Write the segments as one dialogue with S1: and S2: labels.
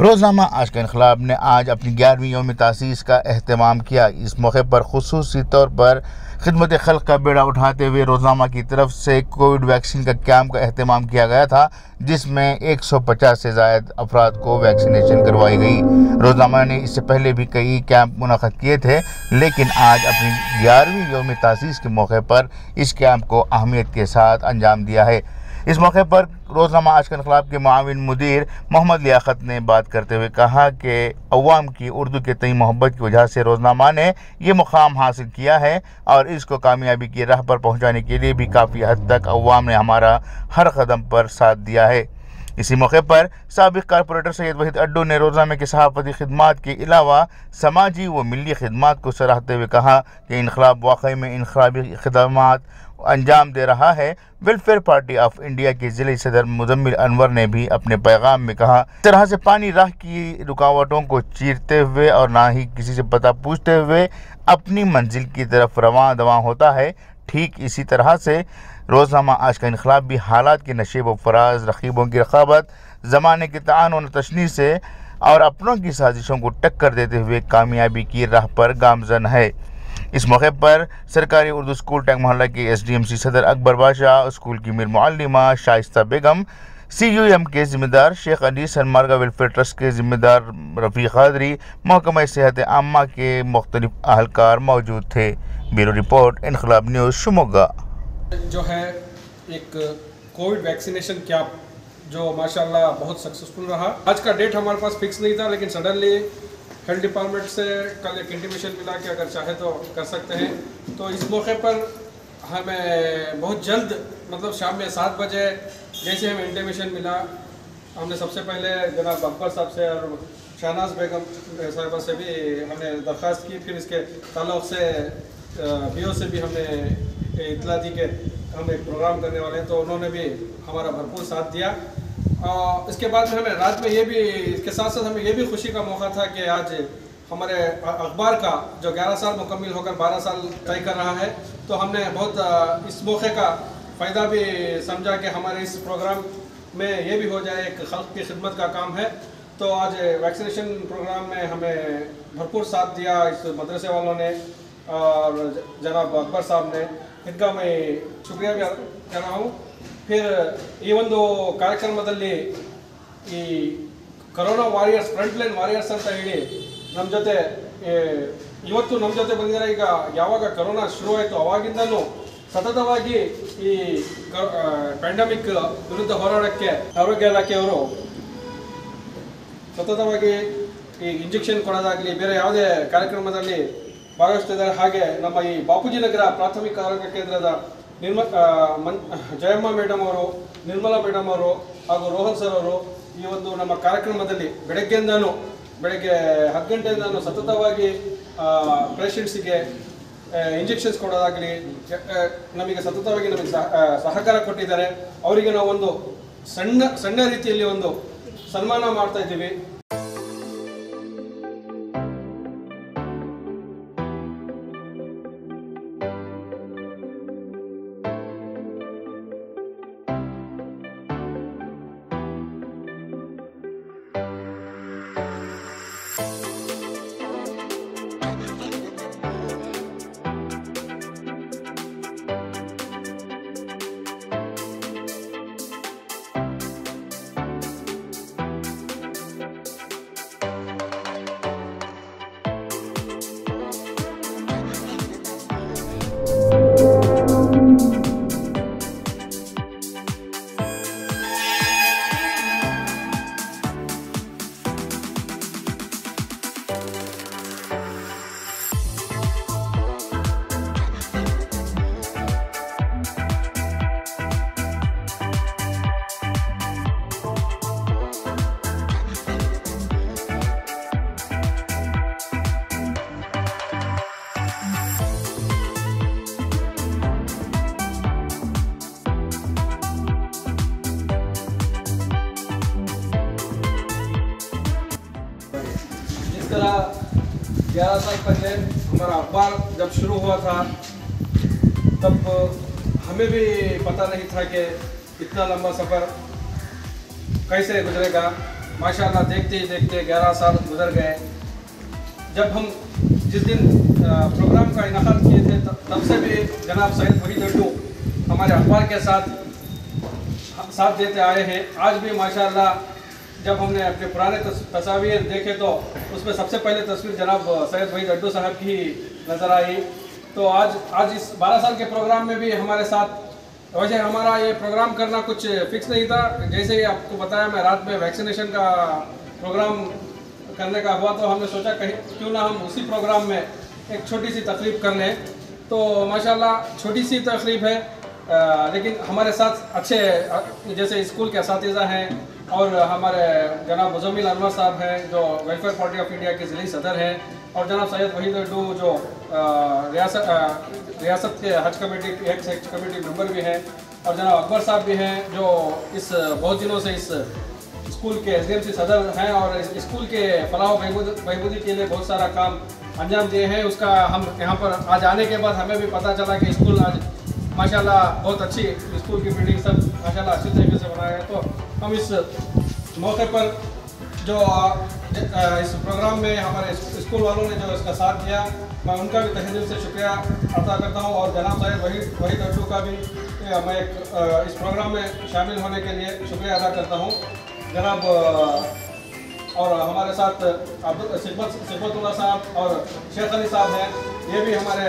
S1: रोज़नामा आज का इनकलाब ने आज अपनी 11वीं यौम तासीस का एहतमाम किया। इस मौके पर खुसूसी तौर पर खिदमत खल्क़ का बेड़ा उठाते हुए रोज़नामा की तरफ से कोविड वैक्सीन का कैंप का एहतमाम किया गया था, जिसमें 150 से ज़ायद अफराद को वैक्सीनेशन करवाई गई। रोज़नामा ने इससे पहले भी कई कैंप मुनक़द किए थे, लेकिन आज अपनी 11वीं यौम तासीस के मौके पर इस कैंप को अहमियत के साथ अंजाम दिया है। इस मौके पर रोज़नामा आज का इनकलाब के मुआविन मुदीर मोहम्मद लियाकत ने बात करते हुए कहा कि अवाम की उर्दू के तई मोहब्बत की वजह से रोज़नामा ने ये मुकाम हासिल किया है और इसको कामयाबी की राह पर पहुंचाने के लिए भी काफ़ी हद तक अवाम ने हमारा हर कदम पर साथ दिया है। इसी मौके पर साबिक़ कारपोरेटर सैयद वहीद अड्डू ने रोज़नामे की सहाफ़ती खिदमात के अलावा समाजी व मिली खिदमात को सराहते हुए कहा कि इनकलाब वाकई में इनकलाबी खिदमात अंजाम दे रहा है। वेलफेयर पार्टी ऑफ इंडिया के ज़िले सदर मुजम्मिल अनवर ने भी अपने पैगाम में कहा, इस तरह से पानी राह की रुकावटों को चीरते हुए और ना ही किसी से पता पूछते हुए अपनी मंजिल की तरफ रवां दवां होता है। ठीक इसी तरह से रोज़नामा आज का इनकलाब भी हालात के नशेब व फराज, रकीबों की रकाबत, ज़माने के तान तशनी से और अपनों की साजिशों को टक्कर देते हुए कामयाबी की राह पर गामज़न है। इस मौके पर सरकारी उर्दू स्कूल टैंक मोहल्ला के SDMC सदर अकबर बादशाह, स्कूल की मीर मुअल्लिमा शाइस्ता बेगम, CUM के ज़िम्मेदार शेख अली, सनमार्गा वेलफेयर ट्रस्ट के ज़िम्मेदार रफ़ी क़ादरी, महकमा सेहत आम्मा के मुख्तलिफ अहलकार मौजूद थे। ब्यूरो रिपोर्ट, इनकलाब न्यूज़, शिमोगा।
S2: जो है एक कोविड वैक्सीनेशन कैंप जो माशाल्लाह बहुत सक्सेसफुल रहा। आज का डेट हमारे पास फिक्स नहीं था, लेकिन सडनली हेल्थ डिपार्टमेंट से कल एक इंटीमेशन मिला कि अगर चाहे तो कर सकते हैं। तो इस मौके पर हमें बहुत जल्द, मतलब शाम में 7 बजे जैसे हमें इंटीमेशन मिला, हमने सबसे पहले जनाब अकबर साहब से और शहनाज बेगम साहिबा से भी हमने दरख्वास्त की। फिर इसके ताल्लुक़ से BO से भी हमने इतला दी कि हम एक प्रोग्राम करने वाले हैं, तो उन्होंने भी हमारा भरपूर साथ दिया। इसके बाद में हमें रात में ये भी, इसके साथ साथ हमें ये भी खुशी का मौका था कि आज हमारे अखबार का जो 11 साल मुकम्मिल होकर 12 साल तय कर रहा है, तो हमने बहुत इस मौके का फ़ायदा भी समझा कि हमारे इस प्रोग्राम में ये भी हो जाए, एक खल्क़ की खिदमत का काम है। तो आज वैक्सीनेशन प्रोग्राम में हमें भरपूर साथ दिया इस मदरसे वालों ने और जनाब अकबर साहब ने, इनका मैं शुक्रिया भी कर रहा हूँ। फिर ಈ ಒಂದು ಕಾರ್ಯಕ್ರಮದಲ್ಲಿ ಈ corona warriors, front line warriors ಅಂತ ಹೇಳಿ ನಮ್ಮ ಜೊತೆ ಇವತ್ತು ನಮ್ಮ ಜೊತೆ ಬಂದಿದ್ದಾರೆ. ಈಗ ಯಾವಾಗ ಕೊರೋನಾ ಶುರುವಾಯಿತು ಅವಾಗಿಂದನೂ ಸತತವಾಗಿ ಈ ಪ್ಯಾಂಡಮಿಕ್ ವಿರುದ್ಧ ಹೋರಾಡಕ್ಕೆ ಆರೋಗ್ಯ ಇಲಾಖೆಯವರು ಸತತವಾಗಿ ಈ ಇಂಜೆಕ್ಷನ್ ಕೊಡೋದಾಗಲಿ ಬೇರೆ ಯಾವುದೇ ಕಾರ್ಯಕ್ರಮದಲ್ಲಿ ಭಾಗವಹಿಸ್ತಿದ್ದಾರೆ. ಹಾಗೆ ನಮ್ಮ ಈ ಬಾಪೂಜಿ ನಗರ ಪ್ರಾಥಮಿಕ ಆರೋಗ್ಯ ಕೇಂದ್ರದ ಜಯಮ್ಮ ಮೇಡಮ್ ಅವರು, ನಿರ್ಮಲಾ ಮೇಡಮ್ ಅವರು ಹಾಗೂ ರೋಹನ್ ಸರ್ ಅವರು ಈ ಒಂದು ನಮ್ಮ ಕಾರ್ಯಕ್ರಮದಲ್ಲಿ ಬೆಳಗ್ಗೆ 10 ಗಂಟೆಯಿಂದನೂ ಸತತವಾಗಿ ಪೇಷಂಟ್ಸಿಗೆ ಇಂಜೆಕ್ಷನ್ಸ್ ಕೊಡೋದಾಗಲಿ ನಮಗೆ ಸತತವಾಗಿ ನಮಗೆ ಸಹಕಾರ ಕೊಟ್ಟಿದ್ದಾರೆ. ಅವರಿಗೆ ನಾವು ಒಂದು ಸಣ್ಣ ರೀತಿಯಲ್ಲಿ ಒಂದು ಸನ್ಮಾನ ಮಾಡ್ತಾ ಇದ್ದೀವಿ. तरह 11 साल पहले हमारा अखबार जब शुरू हुआ था तब हमें भी पता नहीं था कि इतना लंबा सफ़र कैसे गुजरेगा, माशाल्लाह देखते ही देखते 11 साल गुजर गए। जब हम जिस दिन प्रोग्राम का इनाकाद किए थे तब से भी जनाब सैयद वहीद अड्डू हमारे अखबार के साथ देते आए हैं। आज भी माशाल्लाह जब हमने अपने पुराने तस्वीर देखे तो उसमें सबसे पहले तस्वीर जनाब सैयद वहीद अड्डू साहब की नज़र आई। तो आज इस 12 साल के प्रोग्राम में भी हमारे साथ, वैसे हमारा ये प्रोग्राम करना कुछ फिक्स नहीं था। जैसे ही आपको बताया, मैं रात में वैक्सीनेशन का प्रोग्राम करने का हुआ तो हमने सोचा कहीं क्यों ना हम उसी प्रोग्राम में एक छोटी सी तकरीब कर लें। तो माशाल्लाह छोटी सी तकरीब है, लेकिन हमारे साथ अच्छे जैसे स्कूल के असातिज़ा हैं और हमारे जनाब मुज़म्मिल अनवर साहब हैं जो वेलफेयर पार्टी ऑफ इंडिया के ज़िली सदर हैं, और जनाब सैयद वहीद अड्डू जो रियासत के हज कमेटी के एक्स कमेटी मेंबर भी हैं, और जनाब अकबर साहब भी हैं जो इस बहुत दिनों से इस स्कूल के SDMC सदर हैं और इस स्कूल के फलाह बहबूदी के लिए बहुत सारा काम अंजाम दिए हैं। उसका हम यहाँ पर आज आने के बाद हमें भी पता चला कि स्कूल आज माशाल्लाह बहुत अच्छी, स्कूल की बिल्डिंग सब माशाल्लाह अच्छी तरीके से बनाया है। तो हम इस मौके पर जो इस प्रोग्राम में हमारे स्कूल वालों ने जो इसका साथ दिया, मैं उनका भी तहे दिल से शुक्रिया अदा करता हूँ, और जनाब साहब वहीद अड्डू का भी मैं इस प्रोग्राम में शामिल होने के लिए शुक्रिया अदा करता हूँ। जनाब और हमारे साथ सिफतुल्लाह साहब और शेख अली साहब हैं, ये भी हमारे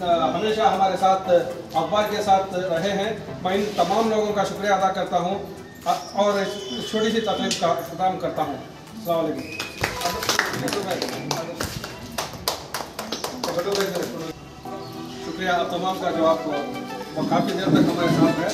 S2: हमेशा हमारे साथ अखबार के साथ रहे हैं। मैं इन तमाम लोगों का शुक्रिया अदा करता हूँ और इस छोटी सी तकलीफ का इख्तिताम करता हूँ। अस्सलाम वालेकुम। शुक्रिया आप तमाम का, जो आप काफ़ी देर तक हमारे साथ है।